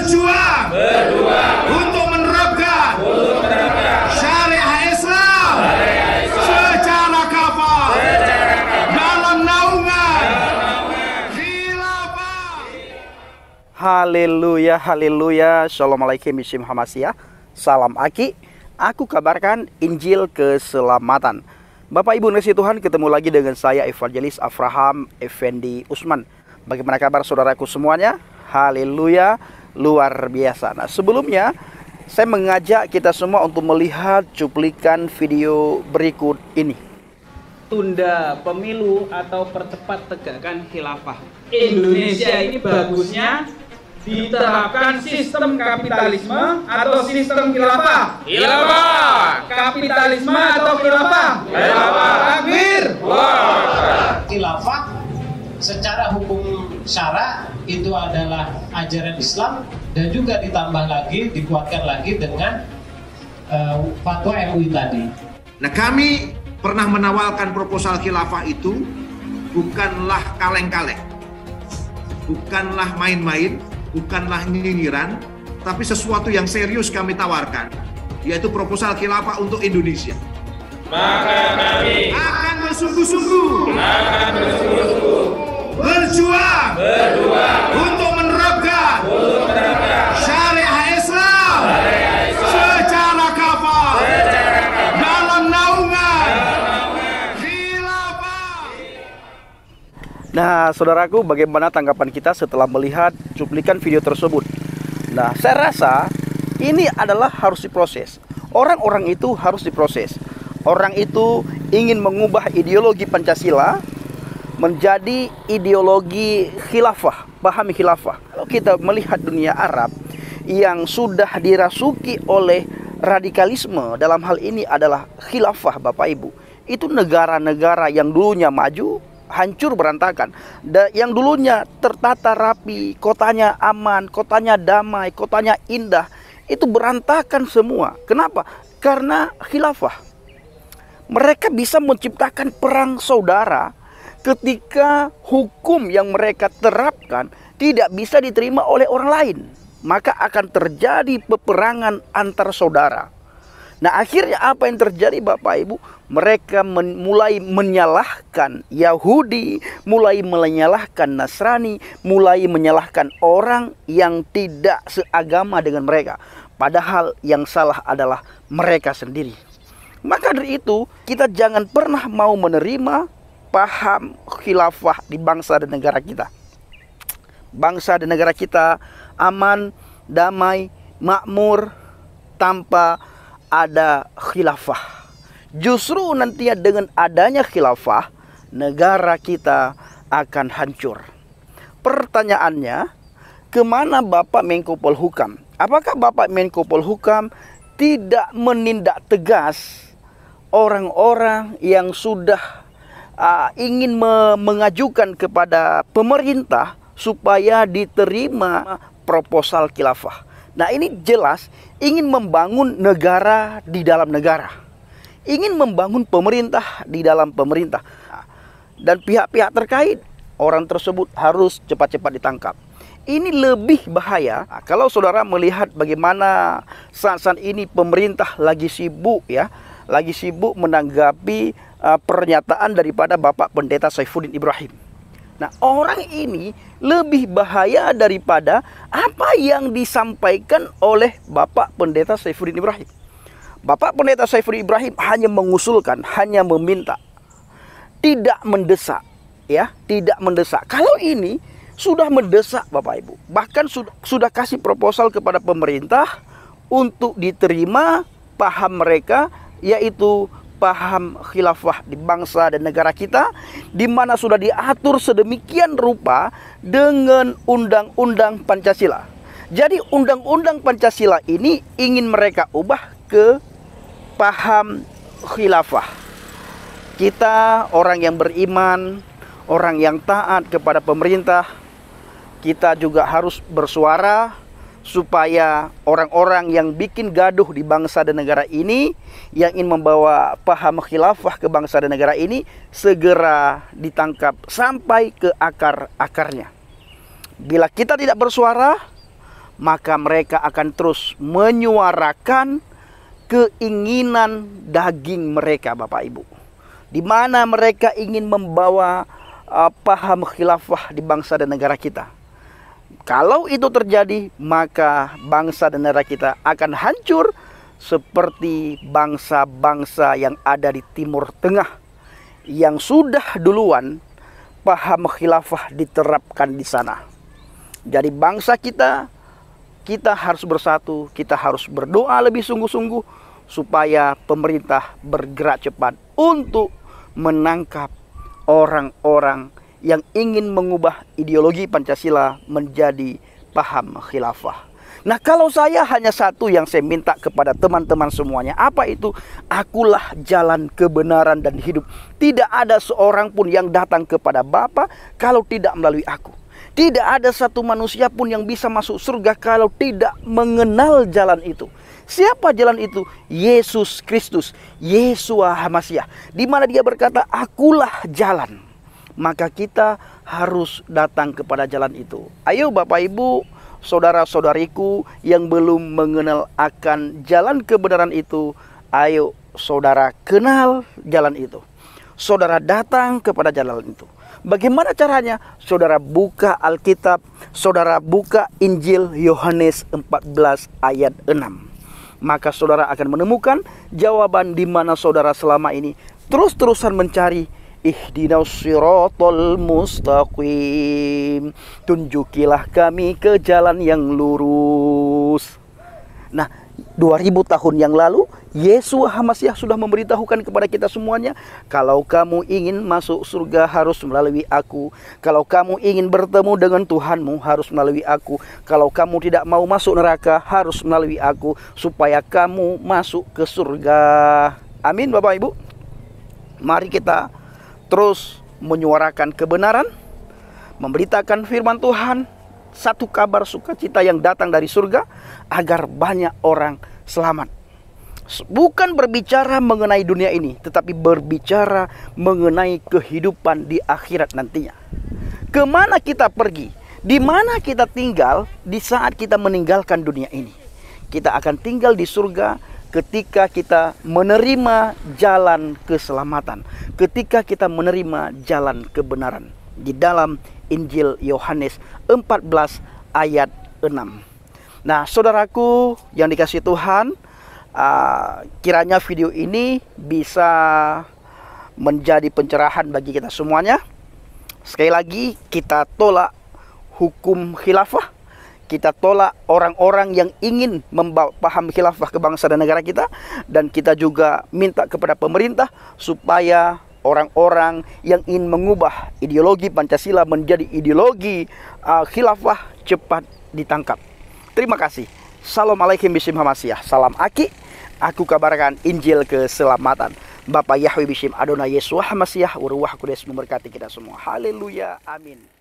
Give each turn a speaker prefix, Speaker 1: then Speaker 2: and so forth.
Speaker 1: berjuang untuk menerapkan syariah Islam secara kafah dalam naungan khilafah.
Speaker 2: Haleluya, haleluya. Assalamualaikum warahmatullahi wabarakatuh. Salam Aki. Aku kabarkan Injil keselamatan. Bapak Ibu nasi Tuhan, ketemu lagi dengan saya Evangelis Avraham Effendi Usman. Bagaimana kabar saudaraku semuanya? Haleluya, luar biasa. Nah, sebelumnya saya mengajak kita semua untuk melihat cuplikan video berikut ini.
Speaker 3: Tunda pemilu atau percepat tegakkan khilafah. Indonesia ini bagusnya diterapkan sistem kapitalisme atau sistem khilafah?
Speaker 4: Khilafah.
Speaker 3: Kapitalisme atau khilafah?
Speaker 4: Khilafah.
Speaker 3: Takbir.
Speaker 5: Khilafah secara hukum syara itu adalah ajaran Islam dan juga ditambah lagi, dikuatkan lagi dengan fatwa MUI tadi.
Speaker 1: Nah, kami pernah menawarkan proposal khilafah itu bukanlah kaleng-kaleng, bukanlah main-main, bukanlah nyinyiran, tapi sesuatu yang serius kami tawarkan, yaitu proposal khilafah untuk Indonesia.
Speaker 4: Maka kami
Speaker 1: akan bersungguh-sungguh berjuang untuk menerapkan syariah Islam secara kafah dalam naungan khilafah.
Speaker 2: Nah, saudaraku, bagaimana tanggapan kita setelah melihat cuplikan video tersebut? Nah, saya rasa ini adalah harus diproses. Orang-orang itu harus diproses. Orang itu ingin mengubah ideologi Pancasila menjadi ideologi khilafah, pahami khilafah. Kalau kita melihat dunia Arab yang sudah dirasuki oleh radikalisme, dalam hal ini adalah khilafah, Bapak Ibu. Itu negara-negara yang dulunya maju, hancur berantakan. Yang dulunya tertata rapi, kotanya aman, kotanya damai, kotanya indah, itu berantakan semua. Kenapa? Karena khilafah. Mereka bisa menciptakan perang saudara ketika hukum yang mereka terapkan tidak bisa diterima oleh orang lain. Maka akan terjadi peperangan antar saudara. Nah, akhirnya apa yang terjadi, Bapak Ibu? Mereka mulai menyalahkan Yahudi, mulai menyalahkan Nasrani, mulai menyalahkan orang yang tidak seagama dengan mereka. Padahal yang salah adalah mereka sendiri. Maka dari itu, kita jangan pernah mau menerima paham khilafah di bangsa dan negara kita. Bangsa dan negara kita aman, damai, makmur tanpa ada khilafah. Justru nantinya dengan adanya khilafah, negara kita akan hancur. Pertanyaannya, kemana Bapak Menko Polhukam? Apakah Bapak Menko Polhukam tidak menindak tegas orang-orang yang sudah ingin mengajukan kepada pemerintah supaya diterima proposal khilafah? Nah, ini jelas ingin membangun negara di dalam negara, ingin membangun pemerintah di dalam pemerintah, dan pihak-pihak terkait orang tersebut harus cepat-cepat ditangkap. Ini lebih bahaya kalau saudara melihat bagaimana saat ini pemerintah lagi sibuk lagi sibuk menanggapi pernyataan daripada Bapak Pendeta Saifuddin Ibrahim. Nah, orang ini lebih bahaya daripada apa yang disampaikan oleh Bapak Pendeta Saifuddin Ibrahim. Bapak Pendeta Saifuddin Ibrahim hanya mengusulkan, hanya meminta, tidak mendesak, tidak mendesak. Kalau ini sudah mendesak, Bapak Ibu, bahkan sudah kasih proposal kepada pemerintah untuk diterima paham mereka, yaitu paham khilafah di bangsa dan negara kita, di mana sudah diatur sedemikian rupa dengan Undang-Undang Pancasila. Jadi Undang-Undang Pancasila ini ingin mereka ubah ke paham khilafah. Kita orang yang beriman, orang yang taat kepada pemerintah, kita juga harus bersuara supaya orang-orang yang bikin gaduh di bangsa dan negara ini, yang ingin membawa paham khilafah ke bangsa dan negara ini, segera ditangkap sampai ke akar-akarnya. Bila kita tidak bersuara, maka mereka akan terus menyuarakan keinginan daging mereka, Bapak Ibu. Di mana mereka ingin membawa paham khilafah di bangsa dan negara kita. Kalau itu terjadi, maka bangsa dan negara kita akan hancur seperti bangsa-bangsa yang ada di Timur Tengah yang sudah duluan paham khilafah diterapkan di sana. Jadi bangsa kita harus bersatu, kita harus berdoa lebih sungguh-sungguh supaya pemerintah bergerak cepat untuk menangkap orang-orang yang ingin mengubah ideologi Pancasila menjadi paham khilafah. Nah, kalau saya hanya satu yang saya minta kepada teman-teman semuanya, apa itu? Akulah jalan kebenaran dan hidup. Tidak ada seorang pun yang datang kepada Bapa kalau tidak melalui aku. Tidak ada satu manusia pun yang bisa masuk surga kalau tidak mengenal jalan itu. Siapa jalan itu? Yesus Kristus, Yeshua HaMasyiah. Di mana dia berkata, akulah jalan. Maka kita harus datang kepada jalan itu. Ayo Bapak Ibu, saudara-saudariku yang belum mengenal akan jalan kebenaran itu, ayo saudara kenal jalan itu. Saudara datang kepada jalan itu. Bagaimana caranya? Saudara buka Alkitab, saudara buka Injil Yohanes 14 ayat 6. Maka saudara akan menemukan jawaban di mana saudara selama ini terus-terusan mencari. Ihdinas siratal mustaqim, tunjukilah kami ke jalan yang lurus. Nah, 2000 tahun yang lalu Yeshua HaMasyiah sudah memberitahukan kepada kita semuanya, kalau kamu ingin masuk surga harus melalui aku. Kalau kamu ingin bertemu dengan Tuhanmu harus melalui aku. Kalau kamu tidak mau masuk neraka harus melalui aku, supaya kamu masuk ke surga. Amin Bapak Ibu. Mari kita terus menyuarakan kebenaran, memberitakan firman Tuhan, satu kabar sukacita yang datang dari surga, agar banyak orang selamat. Bukan berbicara mengenai dunia ini, tetapi berbicara mengenai kehidupan di akhirat nantinya. Kemana kita pergi, di mana kita tinggal di saat kita meninggalkan dunia ini. Kita akan tinggal di surga ketika kita menerima jalan keselamatan, ketika kita menerima jalan kebenaran. Di dalam Injil Yohanes 14 ayat 6. Nah, saudaraku yang dikasihi Tuhan, kiranya video ini bisa menjadi pencerahan bagi kita semuanya. Sekali lagi, kita tolak hukum khilafah. Kita tolak orang-orang yang ingin membawa paham khilafah ke bangsa dan negara kita. Dan kita juga minta kepada pemerintah supaya orang-orang yang ingin mengubah ideologi Pancasila menjadi ideologi khilafah cepat ditangkap. Terima kasih. Assalamualaikum bisim HaMasyiah. Salam Aki. Aku kabarkan Injil keselamatan. Bapak Yahweh bisim Adonai Yeshua HaMasyiah. Uruwah Kudus memberkati kita semua. Haleluya. Amin.